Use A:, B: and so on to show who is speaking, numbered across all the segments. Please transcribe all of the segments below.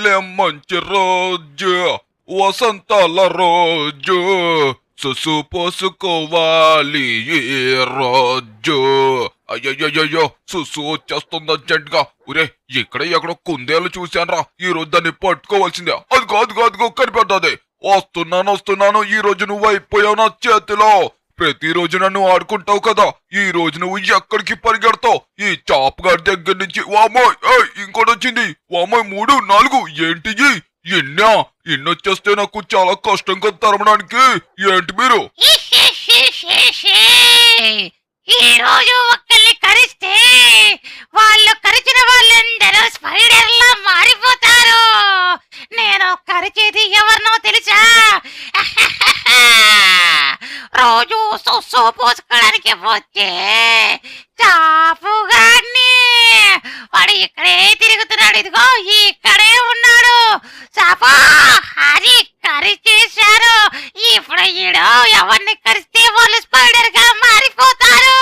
A: భలే మంచి రోజు, వసంతాల రోజు, సుసు పోసుకోవాలి ఈ రోజు. అయ్యయ్యో, సుసు వచ్చేస్తుంది అర్జెంట్ గా. ఒరే, ఇక్కడ ఎక్కడో కుందేలు చూశాను రా, ఈ రోజు దాన్ని పట్టుకోవాల్సిందే. అదిగో కనిపెట్టది. వస్తున్నాను, ఈ రోజు నువ్వు అయిపోయావు నా చేతిలో. ప్రతిరోజు నన్ను ఆడుకుంటావు కదా, ఈ రోజు నువ్వు ఎక్కడికి పరిగెడతావు? ఈ చాప్ గారి దగ్గర నుంచి. వామోయ్, ఇంకోటి వచ్చింది. వామోయ్, 3, 4 ఏంటి ఇన్నొచ్చేస్తే నాకు చాలా కష్టంగా తరమడానికి. ఏంటి మీరు
B: ఈ రోజు ఒక్కల్ని కరిస్తే వాళ్ళు కరిచిన వాళ్ళందరూ స్పైడర్లా మారిపోతారు. నేను కరిచేది ఎవరినో తెలుసా? రోజు సొస్సు పోసుకోవడానికి వచ్చే చాపుగాడిని. వాడు ఇక్కడే తిరుగుతున్నాడు. ఇదిగో ఇక్కడే ఉన్నాడు. చాపా, అది కరిచేశారు. ఇప్పుడు ఈడు ఎవరిని కరిస్తే వాళ్ళు స్పైడర్ గా మారిపోతారు.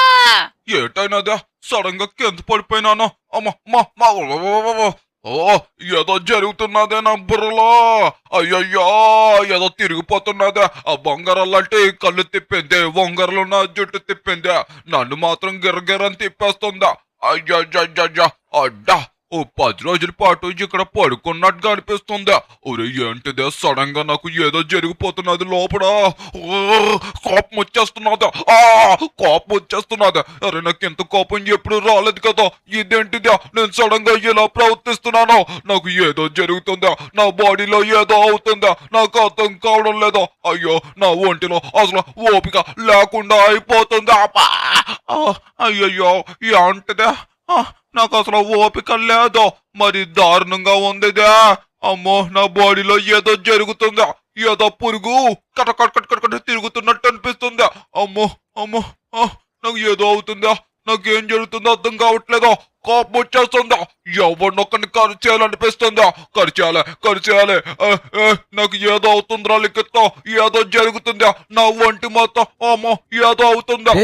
A: ఏటైనాదా సడన్ గా కింద పడిపోయినాను. ఏదో జరుగుతున్నదే నా బుర్రలో. అయ్యయ్యో, ఏదో తిరిగిపోతున్నదే. ఆ బొంగరాలంటే కళ్ళు తిప్పిందే, బొంగరలు నా జుట్టు తిప్పిందే, నన్ను మాత్రం గిర్రగిర్రని తిప్పేస్తుందా. అయ్యయ్యయ్యా, అడ్డా ఓ 10 రోజుల పాటు ఇక్కడ పడుకున్నట్టుగా అనిపిస్తుందా. ఒరే, ఏంటిదే సడన్ గా నాకు ఏదో జరిగిపోతున్నది లోపల. కోపం వచ్చేస్తున్నదా. అరే, నాకు ఎంత కోపం ఎప్పుడు రాలేదు కదా. ఇదేంటిదా, నేను సడన్ గా ఇలా ప్రవర్తిస్తున్నాను. నాకు ఏదో జరుగుతుందా, నా బాడీలో ఏదో అవుతుందా, నాకు అర్థం కావడం లేదా. అయ్యో, నా ఒంటిలో అసలు ఓపిక లేకుండా అయిపోతుందా. అయ్యయ్యో, ఏంటిదా, నాకు అసలు ఓపిక లేదు. మరి దారుణంగా ఉందిదా. అమ్మో, నా బాడీలో ఏదో జరుగుతుందా. ఏదో పురుగు కట తిరుగుతున్నట్టు అనిపిస్తుందా. అమ్మో, నాకు ఏదో అవుతుందా. నాకేం జరుగుతుందో అర్థం కావట్లేదో. కోపం వచ్చేస్తుందా. ఎవరినొక్కడిని కరిచేయాలనిపిస్తుందా. కరిచేయాలి. నాకు ఏదో అవుతుందిరా లిఖితో. ఏదో జరుగుతుందా నా ఒంటి మొత్తం. అమ్మో, ఏదో అవుతుందా.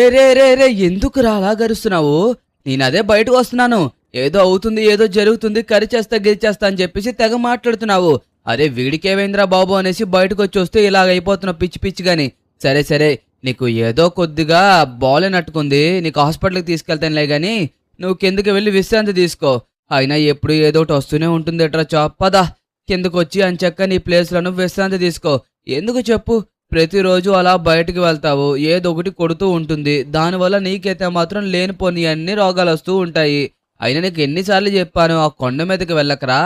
C: రే ఎందుకు అలా గరుస్తున్నావు? నేనదే బయటకు వస్తున్నాను. ఏదో అవుతుంది, ఏదో జరుగుతుంది, గిరిచేస్తా అని చెప్పేసి తెగ మాట్లాడుతున్నావు. అరే, వీడికేమైందిరా బాబు అనేసి బయటకు వచ్చి వస్తే ఇలాగైపోతున్నావు పిచ్చి గాని. సరే, నీకు ఏదో కొద్దిగా బాలేనట్టుకుంది. నీకు హాస్పిటల్కి తీసుకెళ్తానులే గాని నువ్వు కిందకి వెళ్ళి విశ్రాంతి తీసుకో. అయినా ఎప్పుడు ఏదో ఒకటి వస్తూనే ఉంటుంది ఎట్రా చాప్. పదా కిందకు వచ్చి అంచక్క నీ ప్లేస్లను విశ్రాంతి తీసుకో. ఎందుకు చెప్పు, ప్రతిరోజు అలా బయటికి వెళ్తావు, ఏదో ఒకటి కొడుతూ ఉంటుంది. దానివల్ల నీకైతే మాత్రం లేనిపోని అన్ని రోగాలు వస్తూ ఉంటాయి. అయినా నీకు ఎన్నిసార్లు చెప్పాను, ఆ కొండ మీదకి వెళ్ళకరా.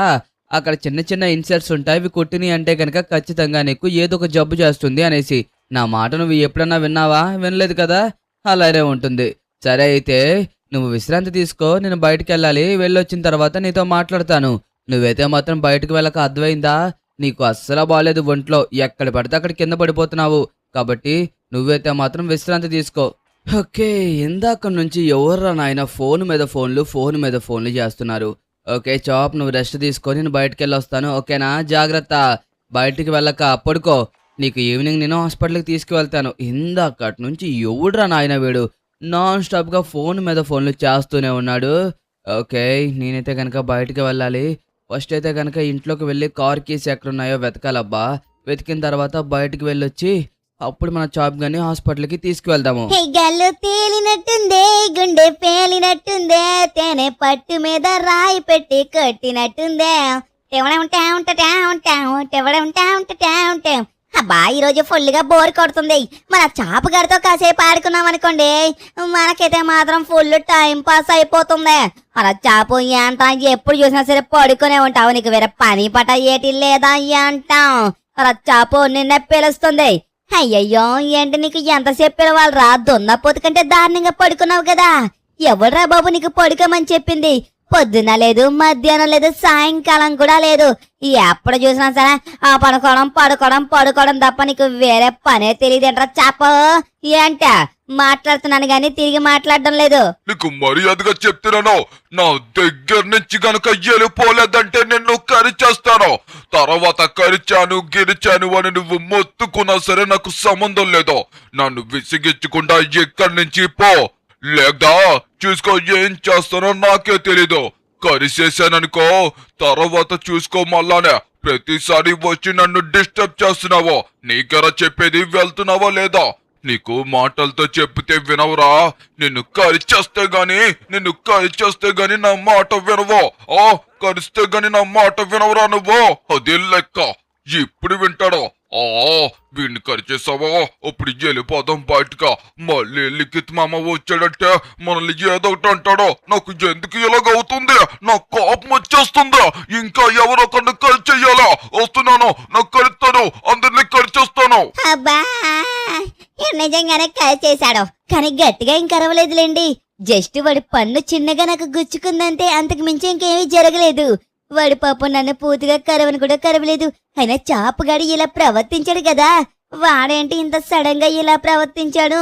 C: అక్కడ చిన్న ఇన్సెక్ట్స్ ఉంటాయి, అవి కొట్టిని అంటే కనుక ఖచ్చితంగా నీకు ఏదో ఒక జబ్బు చేస్తుంది అనేసి. నా మాట నువ్వు ఎప్పుడన్నా విన్నావా? వినలేదు కదా. అలానే ఉంటుంది. సరే, అయితే నువ్వు విశ్రాంతి తీసుకో. నేను బయటికి వెళ్ళాలి. వెళ్ళొచ్చిన తర్వాత నీతో మాట్లాడతాను. నువ్వైతే మాత్రం బయటకు వెళ్ళక, అర్థమైందా? నీకు అస్సలు బాగాలేదు ఒంట్లో. ఎక్కడ పడితే అక్కడ కింద పడిపోతున్నావు. కాబట్టి నువ్వైతే మాత్రం విశ్రాంతి తీసుకో. ఓకే, ఇందాక నుంచి ఎవర్రా నాయన ఫోన్ మీద ఫోన్లు చేస్తున్నారు. ఓకే చాప్, నువ్వు రెస్ట్ తీసుకొని నేను బయటకు వెళ్ళొస్తాను. ఓకేనా? జాగ్రత్త, బయటికి వెళ్ళక పడుకో. నీకు ఈవినింగ్ నేను హాస్పిటల్కి తీసుకువెళ్తాను. ఇందాకటి నుంచి ఎవడురా నాయన వీడు నాన్ స్టాప్గా ఫోన్ మీద ఫోన్లు చేస్తూనే ఉన్నాడు. ఓకే, నేనైతే కనుక బయటికి వెళ్ళాలి. ఫస్ట్ అయితే కనుక ఇంట్లోకి వెళ్ళి కార్ కీస్ ఎక్కడున్నాయో వెతకాలబ్బా. వెతికిన తర్వాత బయటికి వెళ్ళొచ్చి అప్పుడు మన చాప్ గాని హాస్పిటల్కి తీసుకువెళ్దాము.
D: గల్లు తేలినట్టుందే, గుండె పేలినట్టుందే, తేనె పట్టు మీద రాయి పెట్టి కొట్టినట్టుందే. అబ్బా, ఈ రోజు ఫుల్గా బోర్ కొడుతుంది. మన చాపు గారితో కాసేపు ఆడుకున్నాం అనుకోండి, మనకైతే మాత్రం ఫుల్ టైం పాస్ అయిపోతుంది. అలా చాపు ఏంటా, ఎప్పుడు చూసినా సరే పడుకునే ఉంటావు. నీకు వేరే పని పట ఏటి లేదా అంటాం. అలా చాపు నిన్న పిలుస్తుంది. అయ్యయ్యో, ఏంటి నీకు ఎంతసేపు పిలవాలి రా? దున్నపోతు కంటే దారుణంగా పడుకున్నావు కదా. ఎవడ్రా బాబు నీకు పడుకోమని చెప్పింది? పొద్దున లేదు, మధ్యాహ్నం లేదు, సాయంకాలం కూడా లేదు. ఎప్పుడు చూసినా సరే ఆ పడుకోవడం తప్ప నీకు వేరే పనే తెలియదేంట్రా చాప. ఏంట మాట్లాడుతున్నాను గాని తిరిగి మాట్లాడడం లేదు.
A: నీకు మర్యాదగా చెప్తున్నాను, నా దగ్గర నుంచి గనక వెళ్ళిపోలేదంటే నిన్ను కరిచేస్తాను. తర్వాత కరిచాను అని నువ్వు మొత్తుకున్నా సరే నాకు సంబంధం లేదు. నన్ను విసిగించకుండా ఇక్కడి నుంచి పో, లేదా చూసుకో ఏం చేస్తానో నాకే తెలీదు. కరిసేసాననుకో తర్వాత చూసుకో మళ్ళానే. ప్రతిసారి వచ్చి నన్ను డిస్టర్బ్ చేస్తున్నావో. నీకెరా చెప్పేది, వెళ్తున్నావా లేదా? నీకు మాటలతో చెప్తే వినవురా? నిన్ను కరిచేస్తే గాని నా మాట వినవో. కరిస్తే గాని నా మాట వినవురా నువ్వు? అది లెక్క. ఇప్పుడు వింటాడో? వీడిని కరిచేసావా? ఇప్పుడు వెళ్ళిపోదాం బయటగా. మళ్ళీ లిఖిత్ మామ వచ్చాడంటే మనల్ని ఏదో ఒకటి అంటాడో. నాకు ఎందుకు ఇలాగవుతుంది? నా కోపం వచ్చేస్తుంది. ఇంకా ఎవరొకరిని కరిచేయాలా? వస్తున్నాను, నాకు కరుస్తాను, అందరినీ కరిచేస్తాను.
D: అబ్బా నిజంగానే చేశాడు, కానీ గట్టిగా ఇంక అరవలేదులేండి. జస్ట్ వాడి పన్ను చిన్నగా నాకు గుచ్చుకుందంటే, అంతకు మించి ఇంకేమీ జరగలేదు. వాడి పాపం నన్ను పూర్తిగా కరవని కూడా కరవలేదు. అయినా చాపుగాడి ఇలా ప్రవర్తించాడు కదా, వాడేంటి ఇంత సడన్ గా ఇలా ప్రవర్తించాడు?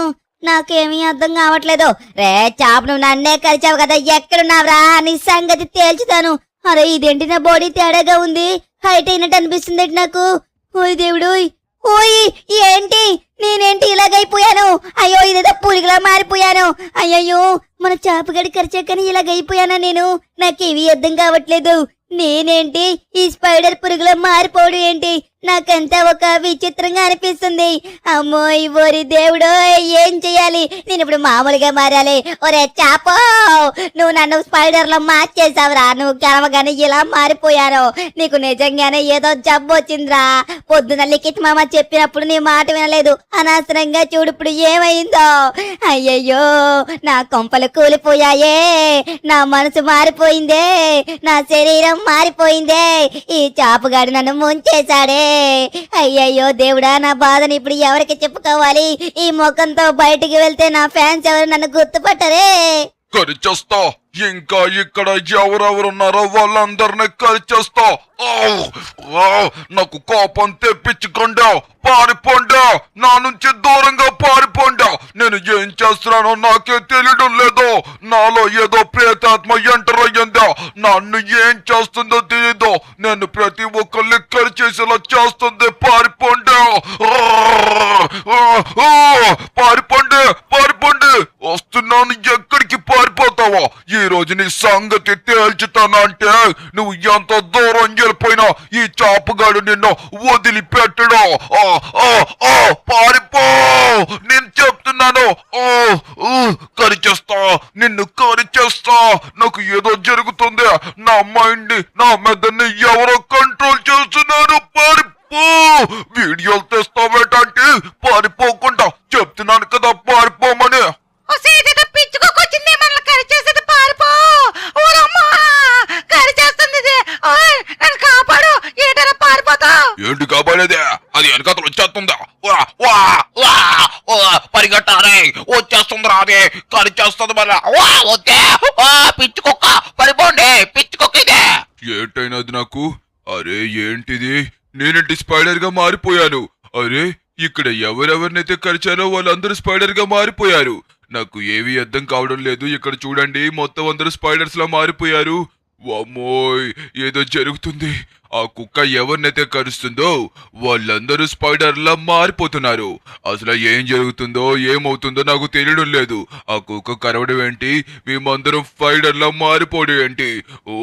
D: నాకేమీ అర్థం కావట్లేదు. రే చాపు, నువ్వు నన్నే కరిచావు కదా, ఎక్కడున్నావురా? నీ సంగతి తేల్చుతాను. అరే ఇదేంటి, నా బాడీ తేడాగా ఉంది, హైట్ అయినట్టు అనిపిస్తుంది నాకు. ఓయ్ దేవుడు, ఓయ్ ఏంటి, నేనేంటి ఇలాగైపోయాను? అయ్యో ఇదేదో పులిగిలా మారిపోయాను. అయ్యయ్యో మన చాపుగడి కరిచాకని ఇలాగైపోయానా నేను? నాకేమీ అర్థం కావట్లేదు. నేనేంటి ఈ స్పైడర్ పురుగులో మారిపోవడం ఏంటి? నాకంతా ఒక విచిత్రంగా అనిపిస్తుంది. అమ్మోయ్ ఓరి దేవుడో, ఏం చెయ్యాలి? నేను ఇప్పుడు మామూలుగా మారాలి. ఒరే చాపో, నువ్వు నన్ను స్పైడర్ లో మార్చేసావురా. నువ్వు కలవగానే ఇలా మారిపోయాను. నీకు నిజంగానే ఏదో జబ్బు వచ్చిందిరా. పొద్దున లిఖిత్ మామ చెప్పినప్పుడు నీ మాట వినలేదు. అనవసరంగా చూడు ఇప్పుడు ఏమైందో. అయ్యయ్యో నా కొంపలు కూలిపోయాయే, నా మనసు మారిపోయిందే, నా శరీరం మారిపోయిందే. ఈ చాపుగాడు నన్ను ముంచేశాడే. అయ్యయ్యో దేవుడా, నా బాధని ఇప్పుడు ఎవరికి చెప్పుకోవాలి? ఈ ముఖంతో బయటికి వెళ్తే నా ఫ్యాన్స్ ఎవరు నన్ను గుర్తుపట్టరే.
A: కరిచేస్తా. ఇంకా ఇక్కడ ఎవరెవరున్నారో వాళ్ళందరినీ కరిచేస్తా. నాకు కోపం తెప్పించుకోండా, పారిపోండా, నా నుంచి దూరంగా పారిపోండా. నేను ఏం చేస్తున్నానో నాకే తెలియడం లేదు. నాలో ఏదో ప్రేతాత్మ ఎంటర్ అయ్యిందా, నన్ను ఏం చేస్తుందో తెలియదు. నేను ప్రతి ఒక్కరిని కరిచేసేలా చేస్తుంది. పారిపోండా, పారిపోండి, పారిపోండి. వస్తున్నాను. ఎక్కడికి పారిపోతావా? ఈ రోజు నీ సంగతి తేల్చుతానంటే నువ్వు ఎంత దూరం వెళ్ళిపోయినా ఈ చాపుగాడు నిన్ను వదిలిపెట్టడు. పారిపో, నేను చెప్తున్నాను. కరిచేస్తా, నిన్ను కరిచేస్తా. నాకు ఏదో జరుగుతుంది. నా మైండ్, నా మెదడుని ఎవరో కంట్రోల్ చేస్తున్నారు. పారిపో. వీడియోలు తెస్తావేటంటే పారిపోకుండా చెప్తున్నాను కదా, పారిపోమని.
B: పిచ్చుకోకొచ్చింది, మనల్ని కరిచేసేది. పారిపో. ఊరమ్మా, కరిచేస్తుంది. నన్ను కాపాడు. ఏంటరా పారిపోతా?
A: ఏంటి కాపాడేదే? అది వెనకతలు వచ్చేస్తుందా?
E: పరిగెట్టారే, వచ్చేస్తుందిరా. అదే కరిచేస్తుంది మళ్ళా. వద్దే, పిచ్చుకొక్క, పడిపోండి. పిచ్చుకొక్క ఇదే.
A: ఏంటైనది నాకు? అరే ఏంటిది? నేనేంటి స్పైడర్ గా మారిపోయాను? అరే ఇక్కడ ఎవరెవరినైతే కరిచానో వాళ్ళందరూ స్పైడర్ గా మారిపోయారు. నాకు ఏమీ అర్థం కావడం లేదు. ఇక్కడ చూడండి, మొత్తం అందరూ స్పైడర్స్ లా మారిపోయారు. వామ్మోయ్, ఏదో జరుగుతుంది. ఆ కుక్క ఎవరినైతే కరుస్తుందో వాళ్ళందరూ స్పైడర్లా మారిపోతున్నారు. అసలు ఏం జరుగుతుందో ఏమవుతుందో నాకు తెలియడం లేదు. ఆ కుక్క కరవడం ఏంటి, మేమందరం స్పైడర్లా మారిపోవడం ఏంటి? ఓ,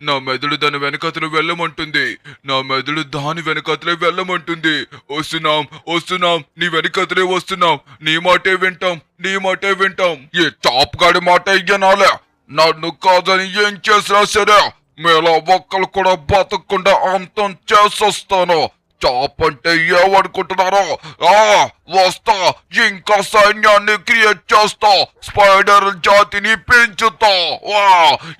A: నా మెదడు దాని వెనకతలు వెళ్ళమంటుంది. నా మెదడు దాని వెనకతలే వెళ్ళమంటుంది. వస్తున్నాం, వస్తున్నాం, నీ వెనకతలే వస్తున్నాం. నీ మాటే వింటాం, నీ మాటే వింటాం. ఏ టాప్ గాడి మాట ఇయ్యనాలే. నన్ను కాదని ఏం చేసినా సరే మీలో ఒక్కరు కూడా బతకకుండా అంతం చేసొస్తాను. టాప్ అంటే ఏమనుకుంటున్నారో? వస్తా, ఇంకా సైన్యాన్ని క్రియేట్ చేస్తా, స్పైడర్ జాతిని పెంచుతా.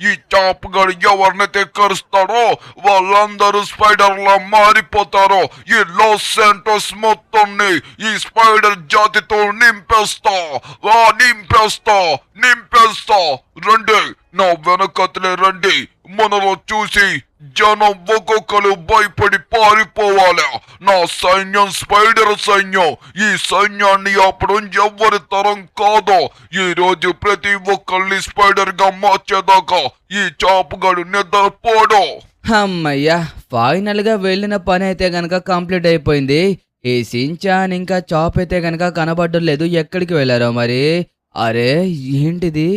A: ఈ టాప్ గడు ఎవరినైతే కరుస్తాడో వాళ్ళందరూ స్పైడర్ లా మారిపోతారు. ఈ లాస్ శాంటోస్ మొత్తాన్ని ఈ స్పైడర్ జాతితో నింపేస్తా, నింపేస్తా, నింపేస్తా. రండి, నా వెనకతలే రండి. మనలో చూసి జనం ఒక్కొక్కరు భయపడి పారిపోవాలి. నా సైన్యం స్పైడర్ సైన్యం. ఈ సైన్యాన్ని ఆపడం ఎవరి తరం కాదు. ఈ రోజు ప్రతి ఒక్కరిని స్పైడర్ గా మార్చేదాకా ఈ చాపుగాడు నిద్రపోడు.
C: అమ్మయ్యా, ఫైనల్ గా వెళ్ళిన పని అయితే గనక కంప్లీట్ అయిపోయింది. ఈ సించాన్ ఇంకా చాప్ అయితే గనక కనబడడం లేదు. ఎక్కడికి వెళ్ళారో మరి? అరే ఏంటిది,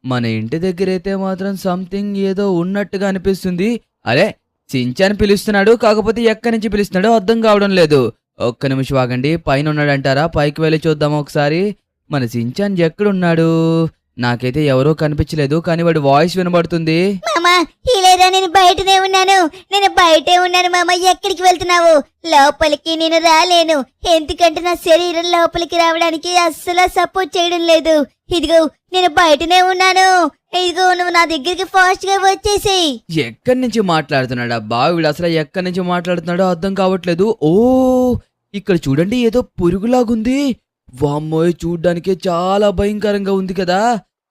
C: మన ఇంటి దగ్గరైతే మాత్రం సంథింగ్ ఏదో ఉన్నట్టుగా అనిపిస్తుంది. అరే సించాన్ పిలుస్తున్నాడు, కాకపోతే ఎక్కడి నుంచి పిలుస్తున్నాడో అర్థం కావడం లేదు. ఒక్క నిమిషం ఆగండి, పైన ఉన్నాడంటారా? పైకి వెళ్ళి చూద్దాం ఒకసారి. మన సించాన్ ఎక్కడున్నాడు? నాకైతే ఎవరో కనిపించలేదు, కానీ వాడి వాయిస్ వినబడుతుంది.
D: మామా ఇలేరా, నేను బయటనే ఉన్నాను. నేను బయటే ఉన్నాను మామ. ఎక్కడికి వెళ్తున్నావు? లోపలికి నేను రాలేను, ఎందుకంటే నా శరీరం లోపలికి రావడానికి అస్సలు సపోర్ట్ చేయడం లేదు. ఇదిగో నేను బయటనే ఉన్నాను. ఇదిగో నువ్వు నా దగ్గరికి ఫాస్ట్ గా వచ్చేసి.
C: ఎక్కడి నుంచి మాట్లాడుతున్నాడు అబ్బా వీడు? అసలు ఎక్కడి నుంచి మాట్లాడుతున్నాడో అర్థం కావట్లేదు. ఓ ఇక్కడ చూడండి, ఏదో పురుగులాగుంది. వామ్మోయ్, చూడ్డానికే చాలా భయంకరంగా ఉంది కదా.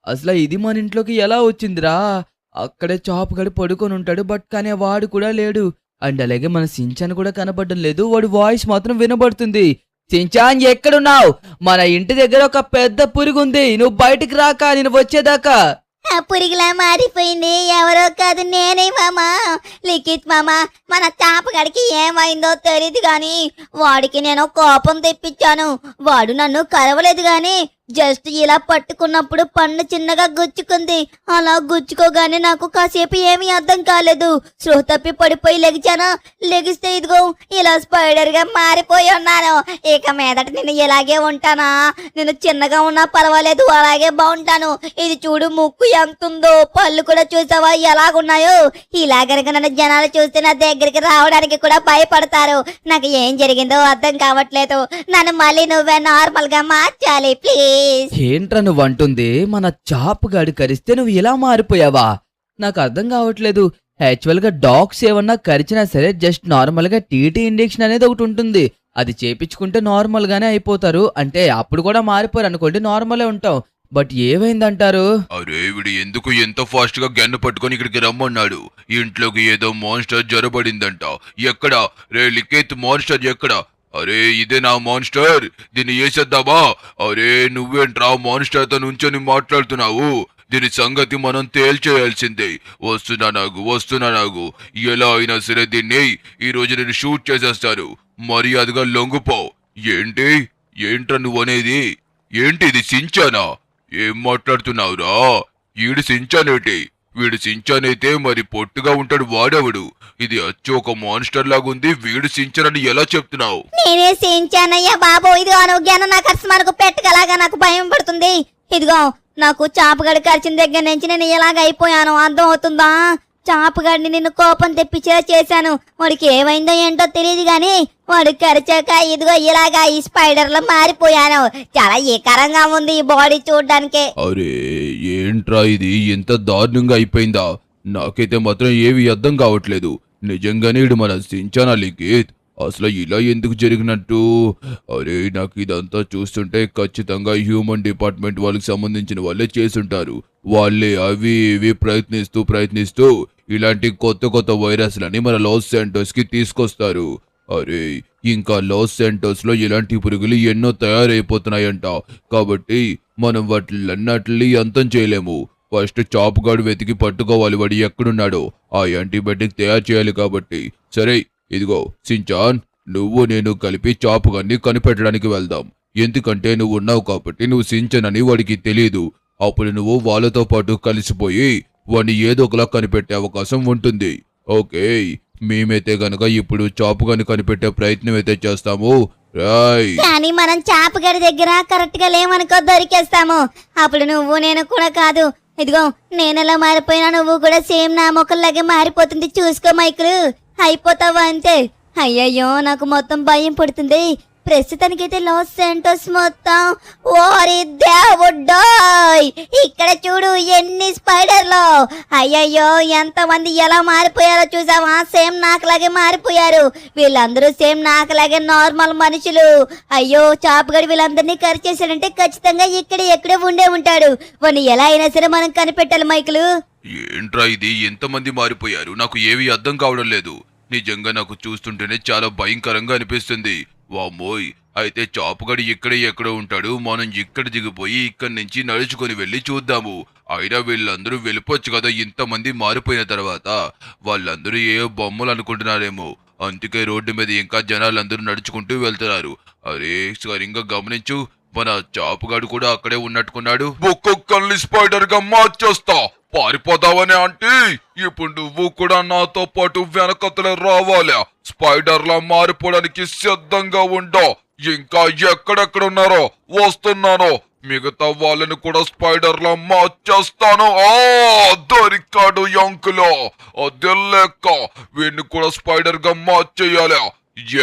C: అసలు ఇది మన ఇంట్లోకి ఎలా వచ్చిందిరా? అక్కడే చాప్ గడి పడుకొని ఉంటాడు, బట్ కానీ వాడు కూడా లేడు. అండ్ అలాగే మన సించాన్ కూడా కనపడడం లేదు, వాడి వాయిస్ మాత్రం వినబడుతుంది. సించాన్ ఎక్కడున్నావు? మన ఇంటి దగ్గర ఒక పెద్ద పురుగు ఉంది, నువ్వు బయటికి రాక నేను వచ్చేదాకా.
D: ఆ పురుగులా మారిపోయింది. ఎవరో కాదు, నేనే మామా. లిఖిత్ మామా, మన చాపగడికి ఏమైందో తెలియదు గాని వాడికి నేను కోపం తెప్పించాను. వాడు నన్ను కరవలేదు గాని జస్ట్ ఇలా పట్టుకున్నప్పుడు పన్ను చిన్నగా గుచ్చుకుంది. అలా గుచ్చుకోగానే నాకు కాసేపు ఏమీ అర్థం కాలేదు. స్పృహ తప్పి పడిపోయి లెగిచాను. లెగిస్తే ఇదిగో ఇలా స్పైడర్ గా మారిపోయి ఉన్నాను. ఇక మీదట నేను ఇలాగే ఉంటానా? నేను చిన్నగా ఉన్నా పర్వాలేదు, అలాగే బాగుంటాను. ఇది చూడు, ముక్కు ఎంత ఉందో, పళ్ళు కూడా చూసావా ఎలాగున్నాయో. ఇలా గనక నన్ను జనాలు చూస్తే నా దగ్గరికి రావడానికి కూడా భయపడతారు. నాకు ఏం జరిగిందో అర్థం కావట్లేదు. నన్ను మళ్ళీ నువ్వే నార్మల్ గా మార్చాలి ప్లీజ్.
C: ఏంట్రా నువ్వు అంటుంది? మన చాప్ గాడి కరిస్తే నువ్వు ఇలా మారిపోయావా? నాకు అర్థం కావట్లేదు. యాక్చువల్ గా డాగ్స్ ఏమన్నా కరిచినా సరే జస్ట్ నార్మల్ గా టీటీ ఇంజెక్షన్ అనేది ఒకటి ఉంటుంది, అది చేపించుకుంటే నార్మల్ గానే అయిపోతారు. అంటే అప్పుడు కూడా మారిపోరు అనుకోండి, నార్మలే ఉంటాం. బట్ ఏమైందంటారు?
A: అరే వీడు ఎందుకు ఎంత ఫాస్ట్ గా గన్ను పట్టుకొని ఇక్కడికి రమ్మన్నాడు? ఇంట్లోకి ఏదో మాన్స్టర్ జరబడిందంట. ఎక్కడ రే లిఖిత్, మాన్స్టర్ ఎక్కడ? అరే ఇదే నా మాన్స్టర్, దీన్ని వేసేద్దామా? అరే నువ్వేంట్రా మాన్స్టర్ తో నుంచొని మాట్లాడుతున్నావు? దీని సంగతి మనం తేల్చేయాల్సిందే. వస్తున్నా నాకు. ఎలా అయినా సరే దీన్ని ఈ రోజు నేను షూట్ చేసేస్తాను. మర్యాదగా లొంగిపో. ఏంట్రా నువ్వు అనేది? ఏంటి ఇది సించానా? ఏం మాట్లాడుతున్నావురా? ఈడు సించానేటి? వీడు సించాన్ అయితే మరి పొట్టుగా ఉంటాడు వాడెవడు? ఇది అచ్చు ఒక మాన్స్టర్ లాగుంది, వీడు సించాన్ అని ఎలా చెప్తున్నావు?
D: నేనే సించానయ్యా బాబు. ఇదిగో నువ్వు జ్ఞానం నాకు అసలు మనకు పెట్టగలాగా నాకు భయం పడుతుంది. ఇదిగో నాకు చాపగడి కరిచిన దగ్గర నుంచి నేను ఎలాగ అయిపోయాను అర్థం అవుతుందా? చాపగాడిని నిన్ను కోపం తెప్పించేలా చేశాను. వాడికి ఏమైందో ఏంటో తెలియదు గాని వాడు కరిచాక ఇదిగో ఇలాగా ఈ స్పైడర్ లో మారిపోయాను. చాలా ఏకరంగా ఉంది ఈ బాడీ చూడడానికి.
A: అరే ఏంట్రా ఇది ఇంత దారుణంగా అయిపోయిందా? నాకైతే మాత్రం ఏవి అర్థం కావట్లేదు. నిజంగానే ఇడు మన సించానా లిఖిత్? అసలు ఇలా ఎందుకు జరిగినట్టు? అరే నాకు ఇదంతా చూస్తుంటే ఖచ్చితంగా హ్యూమన్ డిపార్ట్మెంట్ వాళ్ళకి సంబంధించిన వాళ్ళే చేసుంటారు. వాళ్ళే అవి ఇవి ప్రయత్నిస్తూ ఇలాంటి కొత్త వైరస్లని మన లాస్ శాంటోస్ కి తీసుకొస్తారు. అరే ఇంకా లాస్ శాంటోస్ లో ఇలాంటి పురుగులు ఎన్నో తయారైపోతున్నాయంట. కాబట్టి మనం వాటిలన్నిటిని అంతం చేయలేము. ఫస్ట్ చాప్ గాడు వెతికి పట్టుకోవాలి, వాడు ఎక్కడున్నాడో. ఆ యాంటీబయాటిక్ తయారు చేయాలి కాబట్టి. సరే ఇదిగో సించాన్, నువ్వు నేను కలిపి చాప్ గాన్ని కనిపెట్టడానికి వెళ్దాం. ఎందుకంటే నువ్వు ఉన్నావు కాబట్టి నువ్వు సించాన్ అని వాడికి తెలియదు. అప్పుడు నువ్వు వాళ్ళతో పాటు కలిసిపోయి వాడిని ఏదో ఒకలా కనిపెట్టే అవకాశం ఉంటుంది. ఓకే, మేమైతే గనక ఇప్పుడు చాప్ గాన్ని కనిపెట్టే ప్రయత్నం అయితే చేస్తాము. రాయ్
D: కానీ మనం చాపగడి దగ్గర కరెక్ట్ గా లేమనుకో దొరికేస్తాము. అప్పుడు నువ్వు నేను కూడా కాదు. ఇదిగో నేనెలా మారిపోయినా నువ్వు కూడా సేమ్ నా మొక్కల్లాగే మారిపోతుంది. చూసుకో మైకులు, అయిపోతావా అంతే. అయ్యయ్యో నాకు మొత్తం భయం పడుతుంది. ప్రస్తుతానికైతే లాస్ శాంటోస్ మొత్తం ఓరి దేవుడోయ్, ఇక్కడ చూడు ఎన్ని స్పైడర్లు. అయ్యయ్యో ఎంతమంది ఎలా మారిపోయారో చూసావా? సేమ్ నాకులాగే మారిపోయారు. వీళ్ళందరూ సేమ్ నాకులాగే నార్మల్ మనుషులు. అయ్యో చాపగడి వీళ్ళందరినీ కరిచేసాడంటే ఖచ్చితంగా ఎక్కడే ఉండే ఉంటాడు. వాడిని ఎలా అయినా సరే మనం కనిపెట్టాలి మైకులు.
A: ఏంట్రా ఇది ఎంతమంది మారిపోయారు? నాకు ఏవి అర్థం కావడం లేదు. నిజంగా నాకు చూస్తుంటేనే చాలా భయంకరంగా అనిపిస్తుంది. వామ్మోయ్, అయితే చాపుగడి ఎక్కడో ఉంటాడు. మనం ఇక్కడ దిగిపోయి ఇక్కడి నుంచి నడుచుకొని వెళ్ళి చూద్దాము. అయినా వీళ్ళందరూ వెళ్ళిపోవచ్చు కదా ఇంతమంది మారిపోయిన తర్వాత. వాళ్ళందరూ ఏ బొమ్మలు అనుకుంటున్నారేమో, అందుకే రోడ్డు మీద ఇంకా జనాలందరూ నడుచుకుంటూ వెళ్తున్నారు. అరే సరిగ్గా గమనించు, మన చాపుగాడు కూడా అక్కడే ఉన్నట్టుకున్నాడు. ఒక్కొక్కల్ని స్పైడర్ గా మార్చేస్తా. పారిపోతావని అంటే ఇప్పుడు నువ్వు కూడా నాతో పాటు వెనకతలే రావాలా. స్పైడర్ లా మారిపోవడానికి సిద్ధంగా ఉండో. ఇంకా ఎక్కడెక్కడ ఉన్నారో వస్తున్నాను. మిగతా వాళ్ళని కూడా స్పైడర్ లా మార్చేస్తాను. దొరికాడు యంకులో. అదే లెక్క వీడిని కూడా స్పైడర్ గా మార్చేయాలి.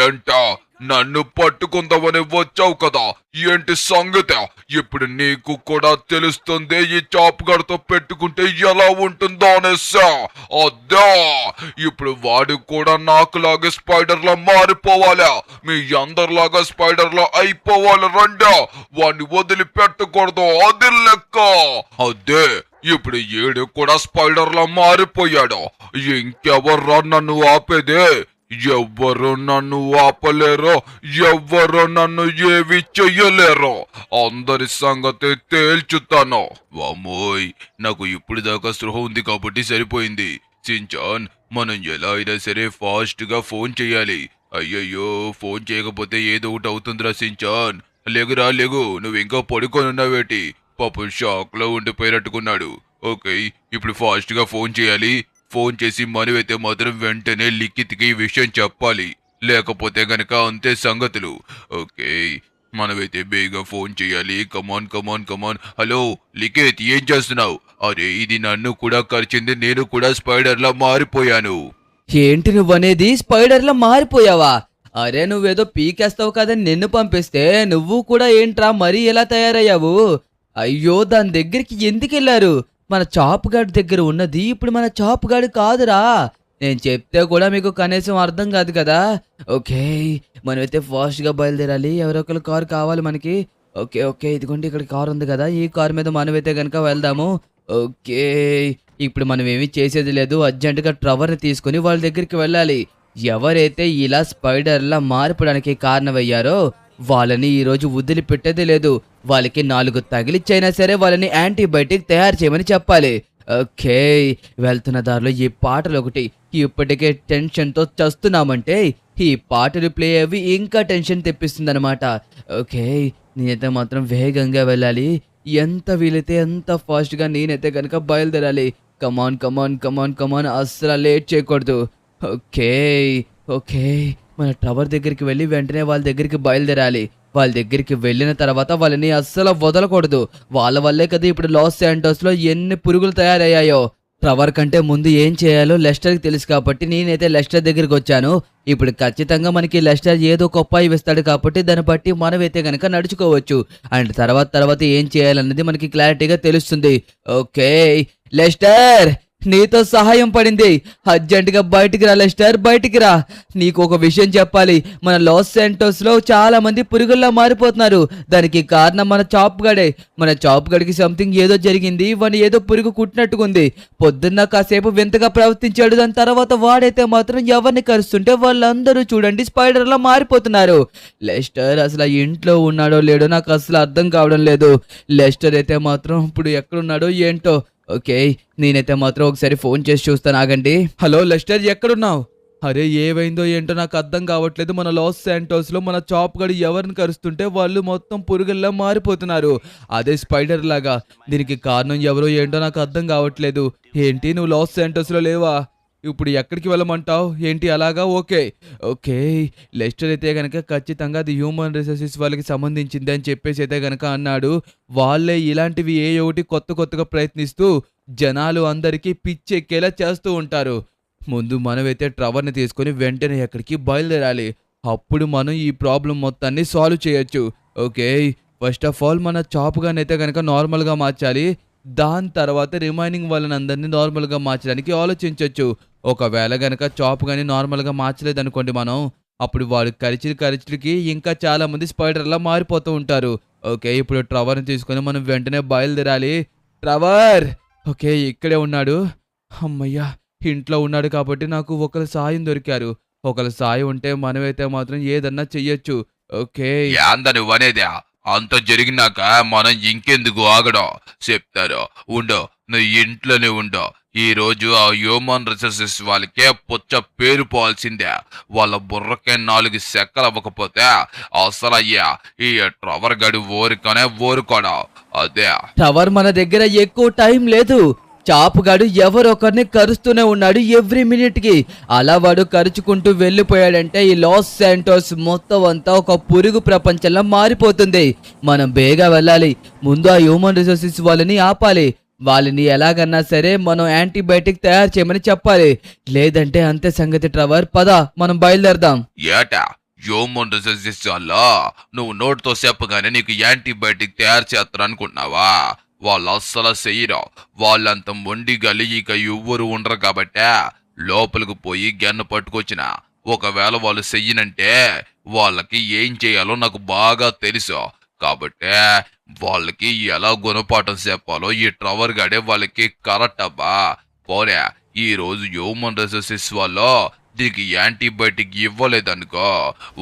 A: ఏంటా నన్ను పట్టుకుందామని వచ్చావు కదా, ఏంటి సంగతి? ఇప్పుడు నీకు కూడా తెలుస్తుంది ఈ చాపుగాడితో పెట్టుకుంటే ఎలా ఉంటుందో అనేసా. అద్దా ఇప్పుడు వాడు కూడా నాకులాగా స్పైడర్ లా మారిపోవాలా. మీ అందరిలాగా స్పైడర్ లా అయిపోవాలి. రండా వాడిని వదిలిపెట్టకూడదు. అది లెక్క. అదే ఇప్పుడు ఏడు కూడా స్పైడర్ లా మారిపోయాడు. ఇంకెవర్రా నన్ను ఆపేదే? ఎవ్వరు నన్ను ఆపలేరో, ఎవ్వరు నన్ను ఏవి చెయ్యలేరో. అందరి సంగతి తేల్చుతాను. వామోయ్, నాకు ఇప్పుడు దాకా స్పృహ ఉంది కాబట్టి సరిపోయింది. సించాన్, మనం ఎలా అయినా సరే ఫాస్ట్ గా ఫోన్ చెయ్యాలి. అయ్యయ్యో, ఫోన్ చేయకపోతే ఏదో ఒకటి అవుతుందిరా సించాన్. లేగురా లేగు, నువ్వు ఇంకా పడుకొని ఉన్నావేటి? పాపం షాక్ లో ఉండిపోయినట్టుకున్నాడు. ఓకే, ఇప్పుడు ఫాస్ట్ గా ఫోన్ చేయాలి. ఫోన్ చేసి మనమైతే మాత్రం వెంటనే లిఖిత్కి ఈ విషయం చెప్పాలి. లేకపోతే గనక అంతే సంగతులు. ఓకే, మనమైతే బేగా ఫోన్ చేయాలి. కమాన్ కమాన్ కమాన్. హలో లిఖిత్, ఏం చేస్తున్నావు? అరే, ఇది నన్ను కూడా కరిచింది. నేను కూడా స్పైడర్ లా మారిపోయాను.
C: ఏంటి నువ్వనేది? స్పైడర్ లా మారిపోయావా? అరే, నువ్వేదో పీకేస్తావు కదా నిన్ను పంపిస్తే, నువ్వు కూడా ఏంట్రా మరీ ఎలా తయారయ్యావు? అయ్యో, దాని దగ్గరికి ఎందుకు వెళ్ళారు? మన చాపుగాడి దగ్గర ఉన్నది ఇప్పుడు మన చాపుగాడి కాదురా. నేను చెప్తే కూడా మీకు కనీసం అర్థం కాదు కదా. ఓకే, మనమైతే ఫాస్ట్గా బయలుదేరాలి. ఎవరొకరు కారు కావాలి మనకి. ఓకే ఓకే, ఇదిగోండి ఇక్కడ కారు ఉంది కదా, ఈ కారు మీద మనమైతే కనుక వెళ్దాము. ఓకే, ఇప్పుడు మనం ఏమీ చేసేది లేదు. అర్జెంటుగా ట్రవర్ని తీసుకుని వాళ్ళ దగ్గరికి వెళ్ళాలి. ఎవరైతే ఇలా స్పైడర్లా మారిపోవడానికి కారణమయ్యారో వాళ్ళని ఈరోజు వదిలిపెట్టేదే లేదు. వాళ్ళకి 4 తగిలిచ్చైనా సరే వాళ్ళని యాంటీబయాటిక్ తయారు చేయమని చెప్పాలి. ఓకే, వెళ్తున్న దారిలో ఈ పాటలు ఒకటి. ఇప్పటికే టెన్షన్తో చస్తున్నామంటే ఈ పాటలు ప్లే అవి ఇంకా టెన్షన్ తెప్పిస్తుందన్నమాట. ఓకే, నేనైతే మాత్రం వేగంగా వెళ్ళాలి. ఎంత వీలైతే ఎంత ఫాస్ట్గా నేనైతే కనుక బయలుదేరాలి. కమాన్ కమాన్ కమాన్ కమాన్, అస్సలు లేట్ చేయకూడదు. ఓకే ఓకే, మన టవర్ దగ్గరికి వెళ్ళి వెంటనే వాళ్ళ దగ్గరికి బయలుదేరాలి. వాళ్ళ దగ్గరికి వెళ్ళిన తర్వాత వాళ్ళని అస్సలు వదలకూడదు. వాళ్ళ వల్లే కదా ఇప్పుడు లాస్ శాంటోస్లో ఎన్ని పురుగులు తయారయ్యాయో. టవర్ కంటే ముందు ఏం చేయాలో లెస్టర్కి తెలుసు కాబట్టి నేనైతే లెస్టర్ దగ్గరికి వచ్చాను. ఇప్పుడు ఖచ్చితంగా మనకి లెస్టర్ ఏదో ఒక ఉపాయం ఇస్తాడు కాబట్టి దాన్ని బట్టి మనమైతే కనుక నడుచుకోవచ్చు. అండ్ తర్వాత ఏం చేయాలన్నది మనకి క్లారిటీగా తెలుస్తుంది. ఓకే లెస్టర్, నీతో సహాయం పడింది. అర్జెంటుగా బయటికి రా లెస్టర్, బయటికి రా. నీకు ఒక విషయం చెప్పాలి. మన లాస్ శాంటోస్ లో చాలా మంది పురుగుల్లా మారిపోతున్నారు. దానికి కారణం మన చాప్గాడే. మన చాప్గాడికి సంథింగ్ ఏదో జరిగింది. వాడిని ఏదో పురుగు కుట్టినట్టుకుంది. పొద్దున్న కాసేపు వింతగా ప్రవర్తించాడు. దాని తర్వాత వాడైతే మాత్రం ఎవరిని కరుస్తుంటే వాళ్ళందరూ చూడండి స్పైడర్లా మారిపోతున్నారు. లెస్టర్ అసలు ఇంట్లో ఉన్నాడో లేడో నాకు అసలు అర్థం కావడం లేదు. లెస్టర్ అయితే మాత్రం ఇప్పుడు ఎక్కడున్నాడో ఏంటో. ఓకే, నేనైతే మాత్రం ఒకసారి ఫోన్ చేసి చూస్తాను, ఆగండి. హలో లెస్టర్, ఎక్కడున్నావు? అరే, ఏమైందో ఏంటో నాకు అర్థం కావట్లేదు. మన లాస్ శాంటోస్ లో మన చాప్ గడి ఎవరిని కరుస్తుంటే వాళ్ళు మొత్తం పురుగుల్లా మారిపోతున్నారు. అదే స్పైడర్ లాగా. దీనికి కారణం ఎవరో ఏంటో నాకు అర్థం కావట్లేదు. ఏంటి, నువ్వు లాస్ శాంటోస్ లో లేవా? ఇప్పుడు ఎక్కడికి వెళ్ళమంటావు ఏంటి అలాగా? ఓకే ఓకే, లెస్టర్ అయితే కనుక ఖచ్చితంగా అది హ్యూమన్ రిసోర్సెస్ వాళ్ళకి సంబంధించింది అని చెప్పేసి అయితే కనుక అన్నాడు. వాళ్ళే ఇలాంటివి ఏ ఒకటి కొత్తగా ప్రయత్నిస్తూ జనాలు అందరికీ పిచ్చెక్కేలా చేస్తూ ఉంటారు. ముందు మనమైతే ట్రవర్ని తీసుకొని వెంటనే ఎక్కడికి బయలుదేరాలి. అప్పుడు మనం ఈ ప్రాబ్లం మొత్తాన్ని సాల్వ్ చేయొచ్చు. ఓకే, ఫస్ట్ ఆఫ్ ఆల్ మన చాపుగానైతే కనుక నార్మల్గా మార్చాలి. దాని తర్వాత రిమైనింగ్ వాళ్ళని అందరినీ నార్మల్గా మార్చడానికి ఆలోచించవచ్చు. ఒకవేళ గనక చాప్ కానీ నార్మల్గా మార్చలేదనుకోండి మనం, అప్పుడు వాడు కరిచికి ఇంకా చాలా మంది స్పైడర్లా మారిపోతూ ఉంటారు. ఓకే, ఇప్పుడు ట్రవర్ని తీసుకొని మనం వెంటనే బయలుదేరాలి. ట్రవర్, ఓకే ఇక్కడే ఉన్నాడు. అమ్మయ్యా, ఇంట్లో ఉన్నాడు కాబట్టి నాకు ఒకరి సాయం దొరికారు. ఒకరి సాయం ఉంటే మనమైతే మాత్రం ఏదన్నా చెయ్యొచ్చు. ఓకే,
A: నువ్వనేదా? అంత జరిగినాక మనం ఇంకెందుకు ఆగడం? చెప్తారు, ఉండో నువ్వు ఇంట్లోనే ఉండో. ఈ రోజు ఆ హ్యూమన్ రిసోర్సెస్ వాళ్ళకే పుచ్చ పేరు పోవాల్సిందే. వాళ్ళ బుర్రకే 4 సెక్కలు అవ్వకపోతే అసలయ్యా ఈ ట్రవర్ గడి ఊరుకోడా అదే.
C: టవర్ మన దగ్గర ఎక్కువ టైం లేదు. చాపుగాడు ఎవరొకరిని కరుస్తూనే ఉన్నాడు ఎవ్రీ మినిట్ కి. అలా వాడు కరుచుకుంటూ వెళ్ళిపోయాడంటే ఈ లాస్ శాంటోస్ మొత్తం అంతా ఒక పురుగు ప్రపంచంలో మారిపోతుంది. మనం బేగా వెళ్ళాలి. ముందు ఆ హ్యూమన్ రిసోర్సెస్ వాళ్ళని ఆపాలి. వాళ్ళని ఎలాగన్నా సరే మనం యాంటీబయాటిక్ తయారు చేయమని చెప్పాలి. లేదంటే అంతే సంగతి ట్రవర్. పద మనం బయలుదేరదాం.
A: ఏటా హ్యూమన్ రిసోర్సెస్ వల్ల నువ్వు నోటితో చెప్పగానే నీకు యాంటీబయాటిక్ తయారు చేస్తారు అనుకుంటున్నావా? వాళ్ళు అస్సలు చెయ్యరు. వాళ్ళంత మొండి గలియిక ఎవ్వరు ఉండరు కాబట్టే లోపలికి పోయి గన్ను పట్టుకొచ్చిన. ఒకవేళ వాళ్ళు చెయ్యనంటే వాళ్ళకి ఏం చేయాలో నాకు బాగా తెలుసు. కాబట్టే వాళ్ళకి ఎలా గుణపాఠం చెప్పాలో ఈ ట్రవర్ గాడే వాళ్ళకి కరెక్ట్ అబ్బా. పోనే ఈ రోజు హ్యూమన్ రిసోర్సెస్ వాళ్ళు దీనికి యాంటీబయాటిక్ ఇవ్వలేదనుకో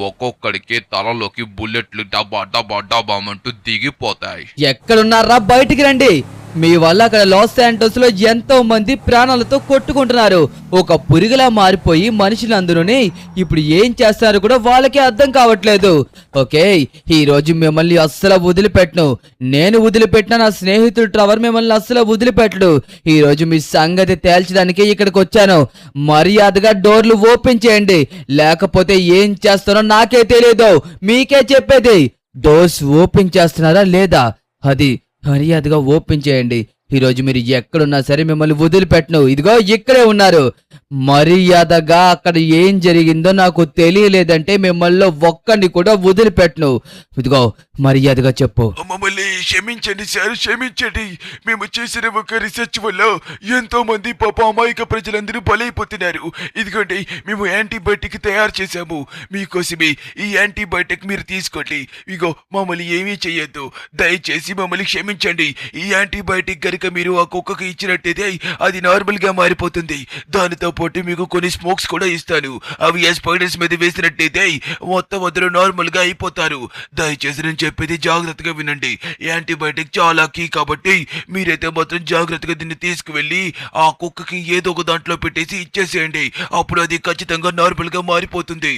A: ఒక్కొక్కడికి తలలోకి బుల్లెట్లు డబ్బా డబ్బా డబ్బా అంటూ దిగిపోతాయి.
C: ఎక్కడున్నారా? బయటికి రండి. మీ వల్ల అక్కడ లాస్ శాంటోస్ లో ఎంతో మంది ప్రాణాలతో కొట్టుకుంటున్నారు. ఒక పురుగులా మారిపోయి మనుషులందరూని ఇప్పుడు ఏం చేస్తారో కూడా వాళ్ళకి అర్థం కావట్లేదు. ఓకే, ఈ రోజు మిమ్మల్ని అస్సలు వదిలిపెట్టను. నేను వదిలిపెట్టిన నా స్నేహితుడు ట్రవర్ మిమ్మల్ని అస్సలు వదిలిపెట్టడు. ఈ రోజు మీ సంగతి తేల్చడానికి ఇక్కడికి వచ్చాను. మర్యాదగా డోర్లు ఓపెన్ చేయండి, లేకపోతే ఏం చేస్తానో నాకే తెలియదు. మీకే చెప్పేది. డోర్స్ ఓపెన్ చేస్తున్నారా లేదా అది మర్యాదగా ఓపెన్ చేయండి. ఈరోజు మీరు ఎక్కడున్నా సరే మిమ్మల్ని వదిలిపెట్టను. ఇదిగో ఇక్కడే ఉన్నారు. మర్యాదగా అక్కడ ఏం జరిగిందో నాకు తెలియలేదంటే మిమ్మల్ని ఒక్కడిని కూడా వదిలిపెట్టను. ఇదిగో మర్యాదగా చెప్పు.
A: మమ్మల్ని క్షమించండి సార్, క్షమించండి. మేము చేసిన ఒక రీసెర్చ్ వల్ల ఎంతో మంది పాప అమాయక ప్రజలందరూ బలైపోతున్నారు. ఇదిగోండి మేము యాంటీబయాటిక్ తయారు చేశాము మీకోసమే. ఈ యాంటీబయాటిక్ మీరు తీసుకోండి. ఇగో మమ్మల్ని ఏమీ చెయ్యొద్దు, దయచేసి మమ్మల్ని క్షమించండి. ఈ యాంటీబయాటిక్ కనుక మీరు ఆ కుక్కకి ఇచ్చినట్టయితే అది నార్మల్ గా మారిపోతుంది. దానితో పాటు మీకు కొన్ని స్మోక్స్ కూడా ఇస్తాను. అవి ఆ స్పైడర్స్ మీద వేసినట్టయితే మొత్తం అందరూ నార్మల్ గా అయిపోతారు. దయచేసి నేను చెప్పేది జాగ్రత్తగా వినండి. యాంటీబయాటిక్ చాలా కీ కాబట్టి మీరైతే మాత్రం జాగ్రత్తగా దీన్ని తీసుకువెళ్ళి ఆ కుక్కకి ఏదో ఒక దాంట్లో పెట్టేసి ఇచ్చేసేయండి. అప్పుడు అది ఖచ్చితంగా నార్మల్ గా మారిపోతుంది.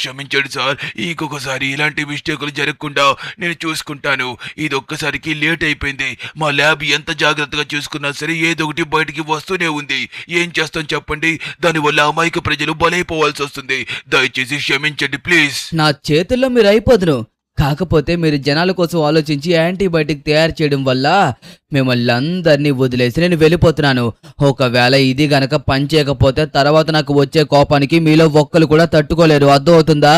A: క్షమించండి సార్, ఇంకొకసారి ఇలాంటి మిస్టేకులు జరగకుండా నేను చూసుకుంటాను. ఇది ఒక్కసారికి లేట్ అయిపోయింది. మా ల్యాబ్ ఎంత జాగ్రత్తగా చూసుకున్నా సరే ఏదో ఒకటి బయటికి వస్తూనే ఉంది. ఏం చేస్తాం చెప్పండి? దానివల్ల అమాయక ప్రజలు బలైపోవాల్సి వస్తుంది. దయచేసి క్షమించండి ప్లీజ్.
C: నా చేతుల్లో మీరు అయిపోదును. కాకపోతే మీరు జనాల కోసం ఆలోచించి యాంటీబయాటిక్ తయారు చేయడం వల్ల మిమ్మల్ని అందరినీ వదిలేసి నేను వెళ్ళిపోతున్నాను. ఒకవేళ ఇది గనక పనిచేయకపోతే తర్వాత నాకు వచ్చే కోపానికి మీలో ఒక్కరు కూడా తట్టుకోలేరు. అర్థం అవుతుందా?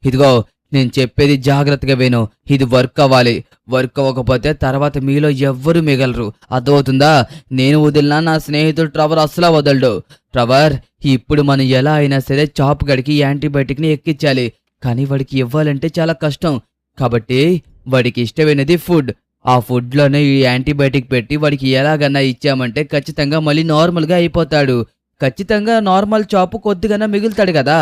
C: ఇదిగో నేను చెప్పేది జాగ్రత్తగా విను. ఇది వర్క్ అవ్వాలి. వర్క్ అవ్వకపోతే తర్వాత మీలో ఎవ్వరు మిగలరు. అర్థమవుతుందా? నేను వదిలినా నా స్నేహితుడు ట్రవర్ అస్సలు వదలడు. ట్రవర్, ఇప్పుడు మనం ఎలా అయినా సరే చాప్ గడికి యాంటీబయాటిక్ ని ఎక్కించాలి. కానీ వాడికి ఇవ్వాలంటే చాలా కష్టం. కాబట్టి వాడికి ఇష్టమైనది ఫుడ్. ఆ ఫుడ్ లోనే ఈ యాంటీబయాటిక్ పెట్టి వాడికి ఎలాగన్నా ఇచ్చామంటే ఖచ్చితంగా మళ్ళీ నార్మల్ గా అయిపోతాడు. ఖచ్చితంగా నార్మల్ చాపు కొద్దిగానే మిగులుతాడు కదా.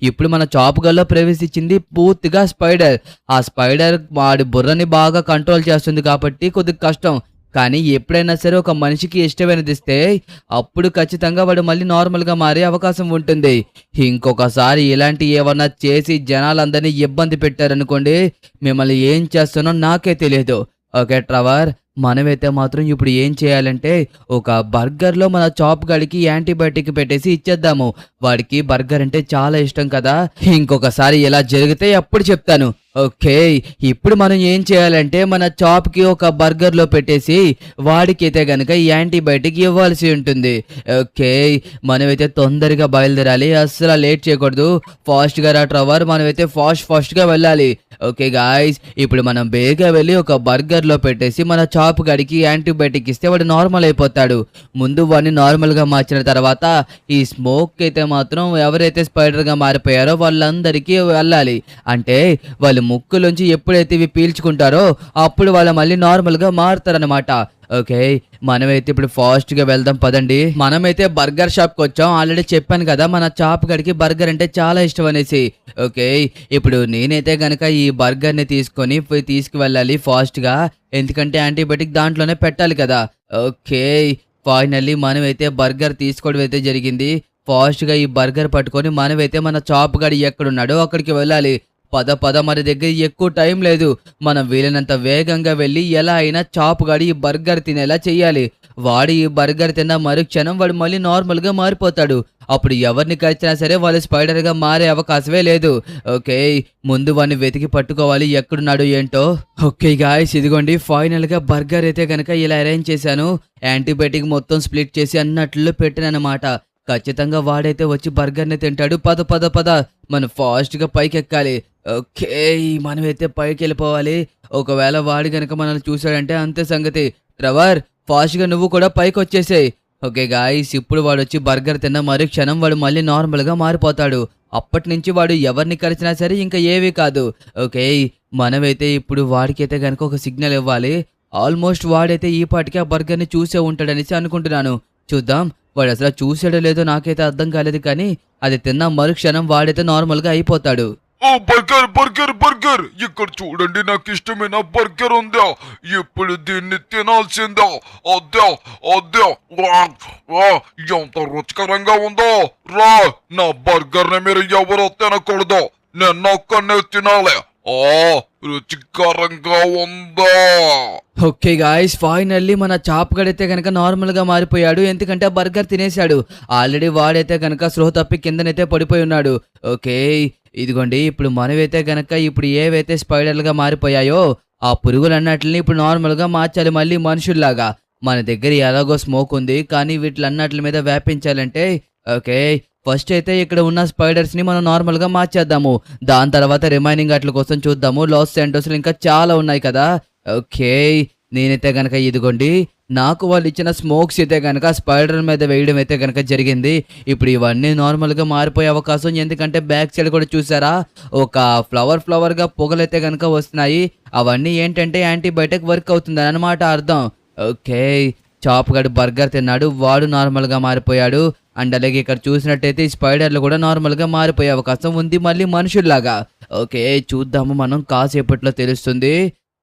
C: ఇప్పుడు మన చాపు గల్లో ప్రవేశించింది పూర్తిగా స్పైడర్. ఆ స్పైడర్ వాడి బుర్రని బాగా కంట్రోల్ చేస్తుంది కాబట్టి కొద్దిగా కష్టం. కానీ ఎప్పుడైనా సరే ఒక మనిషికి ఇష్టమైనది ఇస్తే అప్పుడు ఖచ్చితంగా వాడు మళ్ళీ నార్మల్గా మారే అవకాశం ఉంటుంది. ఇంకొకసారి ఇలాంటి ఏమన్నా చేసి జనాలందరినీ ఇబ్బంది పెట్టారనుకోండి, మిమ్మల్ని ఏం చేస్తానో నాకే తెలియదు. ఓకే ట్రవర్, మనమైతే మాత్రం ఇప్పుడు ఏం చేయాలంటే ఒక బర్గర్లో మన చాప్ గడికి యాంటీబయాటిక్ పెట్టేసి ఇచ్చేద్దాము. వాడికి బర్గర్ అంటే చాలా ఇష్టం కదా. ఇంకొకసారి ఇలా జరిగితే అప్పుడు చెప్తాను. ఓకే, ఇప్పుడు మనం ఏం చేయాలంటే మన చాప్కి ఒక బర్గర్లో పెట్టేసి వాడికైతే గనక యాంటీబయాటిక్ ఇవ్వాల్సి ఉంటుంది. ఓకే, మనమైతే తొందరగా బయలుదేరాలి. అస్సలు లేట్ చేయకూడదు. ఫాస్ట్గా రా ట్రవర్, మనమైతే ఫాస్ట్గా వెళ్ళాలి. ఓకే గాయ్స్, ఇప్పుడు మనం బేగా వెళ్ళి ఒక బర్గర్లో పెట్టేసి మన చాప్ గడికి యాంటీబయాటిక్ ఇస్తే వాడు నార్మల్ అయిపోతాడు. ముందు వాడిని నార్మల్గా మార్చిన తర్వాత ఈ స్మోక్ అయితే మాత్రం ఎవరైతే స్పైడర్గా మారిపోయారో వాళ్ళందరికీ వెళ్ళాలి. అంటే వాళ్ళు ముక్కులోంచి ఎప్పుడైతే ఇవి పీల్చుకుంటారో అప్పుడు వాళ్ళు మళ్ళీ నార్మల్గా మారుతారనమాట. ఓకే, మనమైతే ఇప్పుడు ఫాస్ట్గా వెళ్దాం పదండి. మనమైతే బర్గర్ షాప్కి వచ్చాం. ఆల్రెడీ చెప్పాను కదా మన చాప్ గడికి బర్గర్ అంటే చాలా ఇష్టం అనేసి. ఓకే, ఇప్పుడు నేనైతే గనక ఈ బర్గర్ని తీసుకువెళ్ళాలి ఫాస్ట్గా. ఎందుకంటే యాంటీబయాటిక్ దాంట్లోనే పెట్టాలి కదా. ఓకే, ఫైనల్లీ మనమైతే బర్గర్ తీసుకోవడం అయితే జరిగింది. ఫాస్ట్గా ఈ బర్గర్ పట్టుకొని మనమైతే మన చాప్ గడి ఎక్కడున్నాడో అక్కడికి వెళ్ళాలి. పద మన దగ్గర ఎక్కువ టైం లేదు. మనం వీలైనంత వేగంగా వెళ్ళి ఎలా అయినా చాప్ గడి ఈ బర్గర్ తినేలా చెయ్యాలి. వాడు ఈ బర్గర్ తిన్న మరుక్షణం వాడు మళ్ళీ నార్మల్గా మారిపోతాడు. అప్పుడు ఎవరిని కలిసినా సరే వాళ్ళు స్పైడర్గా మారే అవకాశమే లేదు. ఓకే, ముందు వాడిని వెతికి పట్టుకోవాలి ఎక్కడున్నాడు ఏంటో. ఓకే గాయ్స్, ఇదిగోండి ఫైనల్గా బర్గర్ అయితే కనుక ఇలా అరేంజ్ చేశాను. యాంటీబయాటిక్ మొత్తం స్ప్లిట్ చేసి అన్నట్లు పెట్టానన్నమాట. ఖచ్చితంగా వాడైతే వచ్చి బర్గర్ని తింటాడు. పద మనం ఫాస్ట్గా పైకి ఎక్కాలి. ఓకే, మనమైతే పైకి వెళ్ళిపోవాలి. ఒకవేళ వాడు కనుక మనల్ని చూసాడంటే అంతే సంగతి. ట్రెవర్, ఫాస్ట్గా నువ్వు కూడా పైకి వచ్చేసేయ్. ఓకే గాయ్స్, ఇప్పుడు వాడు వచ్చి బర్గర్ తిన్న మరు క్షణం వాడు మళ్ళీ నార్మల్గా మారిపోతాడు. అప్పటి నుంచి వాడు ఎవరిని కలిసినా సరే ఇంకా ఏవీ కాదు. ఓకే, మనమైతే ఇప్పుడు వాడికైతే కనుక ఒక సిగ్నల్ ఇవ్వాలి. ఆల్మోస్ట్ వాడైతే ఈ పాటికి ఆ బర్గర్ని చూసే ఉంటాడనేసి అనుకుంటున్నాను. చూద్దాం, వాడు అసలు చూసాడో లేదో నాకైతే అర్థం కాలేదు, కానీ అది తిన్న మరుక్షణం వాడైతే నార్మల్గా అయిపోతాడు.
A: ఓ బర్గర్ ఇక్కడ చూడండి, నాకు ఇష్టమైన బర్గర్ ఉందా? ఇప్పుడు దీన్ని తినాల్సిందా? అద్దా ఎంత రుచికరంగా ఉందో. రా, నా బర్గర్ ని మీరు ఎవరో తినకూడదు, నేను ఒక్కనే తినాలి. రుచికరంగా ఉందా?
C: ఓకే గాయ్స్, ఫైనల్లీ మన చాప్ గడైతే కనుక నార్మల్గా మారిపోయాడు. ఎందుకంటే ఆ బర్గర్ తినేశాడు. ఆల్రెడీ వాడైతే కనుక స్పృహ తప్పి కిందనైతే పడిపోయి ఉన్నాడు. ఓకే, ఇదిగోండి ఇప్పుడు మనమైతే కనుక ఇప్పుడు ఏవైతే స్పైడర్లుగా మారిపోయాయో ఆ పురుగులన్నిటిని ఇప్పుడు నార్మల్గా మార్చాలి మళ్ళీ మనుషుల్లాగా. మన దగ్గర ఎలాగో స్మోక్ ఉంది, కానీ వీటిలన్నిటి మీద వ్యాపించాలంటే ఓకే ఫస్ట్ అయితే ఇక్కడ ఉన్న స్పైడర్స్ని మనం నార్మల్గా మార్చేద్దాము. దాని తర్వాత రిమైనింగ్ వాటి కోసం చూద్దాము. లాస్ శాంటోస్లో ఇంకా చాలా ఉన్నాయి కదా. ఓకే, నేనైతే కనుక ఇదిగోండి నాకు వాళ్ళు ఇచ్చిన స్మోక్స్ అయితే కనుక స్పైడర్ మీద వేయడం అయితే కనుక జరిగింది. ఇప్పుడు ఇవన్నీ నార్మల్గా మారిపోయే అవకాశం, ఎందుకంటే బ్యాక్ సైడ్ కూడా చూసారా ఒక ఫ్లవర్గా పొగలైతే కనుక వస్తున్నాయి. అవన్నీ ఏంటంటే యాంటీబయాటిక్ వర్క్ అవుతుందని అనమాట అర్థం. ఓకే, చాప్ గడు బర్గర్ తిన్నాడు, వాడు నార్మల్గా మారిపోయాడు. అండ్ అలాగే ఇక్కడ చూసినట్టయితే ఈ స్పైడర్లు కూడా నార్మల్గా మారిపోయే అవకాశం ఉంది మళ్ళీ మనుషుల్లాగా. ఓకే, చూద్దాము, మనం కాసేపట్లో తెలుస్తుంది.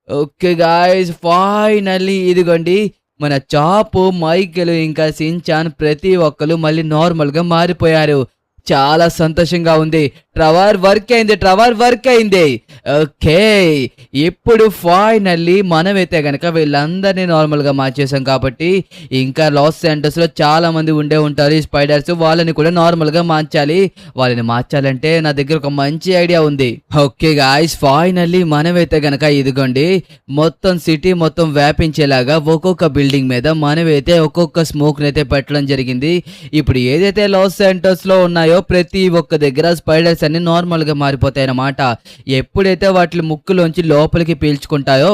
C: ఓకే గాయ్స్, ఫైనల్లీ ఇదిగోండి మన చాపు, మైకెల్ ఇంకా సించాన్ ప్రతి ఒక్కరు మళ్ళీ నార్మల్గా మారిపోయారు. చాలా సంతోషంగా ఉంది. ట్రెవర్ వర్క్ అయింది. ఓకే, ఇప్పుడు ఫైనల్లీ మనమైతే కనుక వీళ్ళందరినీ నార్మల్గా మార్చేసాం కాబట్టి ఇంకా లాస్ శాంటోస్లో చాలా మంది ఉండే ఉంటారు ఈ స్పైడర్స్, వాళ్ళని కూడా నార్మల్గా మార్చాలి. వాళ్ళని మార్చాలంటే నా దగ్గర ఒక మంచి ఐడియా ఉంది. ఓకే గాయ్స్, ఫైనల్లీ మనమైతే కనుక ఇదిగోండి మొత్తం సిటీ మొత్తం వ్యాపించేలాగా ఒక్కొక్క బిల్డింగ్ మీద మనమైతే ఒక్కొక్క స్మోక్ అయితే పెట్టడం జరిగింది. ఇప్పుడు ఏదైతే లాస్ శాంటోస్లో ఉన్నాయో ప్రతి ఒక్క దగ్గర స్పైడర్స్ అన్ని నార్మల్గా మారిపోతాయి అన్నమాట. ఎప్పుడైతే వాటి ముక్కులోంచి లోపలికి పీల్చుకుంటాయో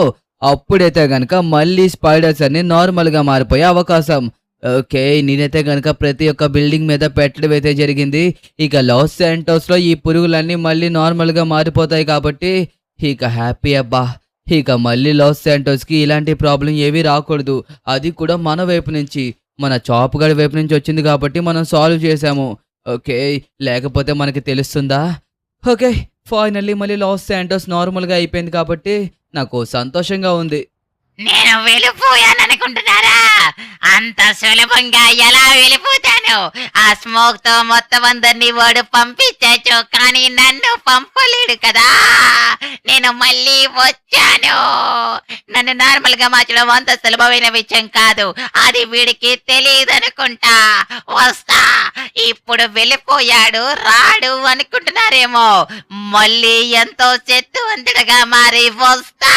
C: అప్పుడైతే గనక మళ్ళీ స్పైడర్స్ అన్ని నార్మల్గా మారిపోయే అవకాశం. ఓకే, నేనైతే గనక ప్రతి ఒక్క బిల్డింగ్ మీద పెట్టడం అయితే జరిగింది. ఇక లాస్ శాంటోస్లో ఈ పురుగులన్నీ మళ్ళీ నార్మల్గా మారిపోతాయి కాబట్టి ఇక హ్యాపీ అబ్బా. ఇక మళ్ళీ లాస్ శాంటోస్కి ఇలాంటి ప్రాబ్లం ఏవి రాకూడదు. అది కూడా మన వైపు నుంచి, మన చాప్ గడి వైపు నుంచి వచ్చింది కాబట్టి మనం సాల్వ్ చేసాము. ఓకే, లేకపోతే మనకి తెలుస్తుందా? ఓకే, ఫైనల్లీ మళ్ళీ లాస్ శాంటోస్ నార్మల్గా అయిపోయింది కాబట్టి నాకు సంతోషంగా ఉంది.
B: నేను వెళ్ళిపోయాననుకుంటున్నారా? అంత సులభంగా ఎలా వెళ్ళిపోతాను? ఆ స్మోక్ తో మొత్తం అందరినీ వాడు పంపించచ్చు, కానీ నన్ను పంపలేడు కదా. నేను మళ్ళీ వచ్చాను. నన్ను నార్మల్ గా మార్చడం అంత సులభమైన విషయం కాదు, అది వీడికి తెలియదనుకుంటా. వస్తా. ఇప్పుడు వెళ్ళిపోయాడు, రాడు అనుకుంటున్నారేమో. మళ్ళీ ఎంతో శక్తివంతుడిగా మారి వస్తా.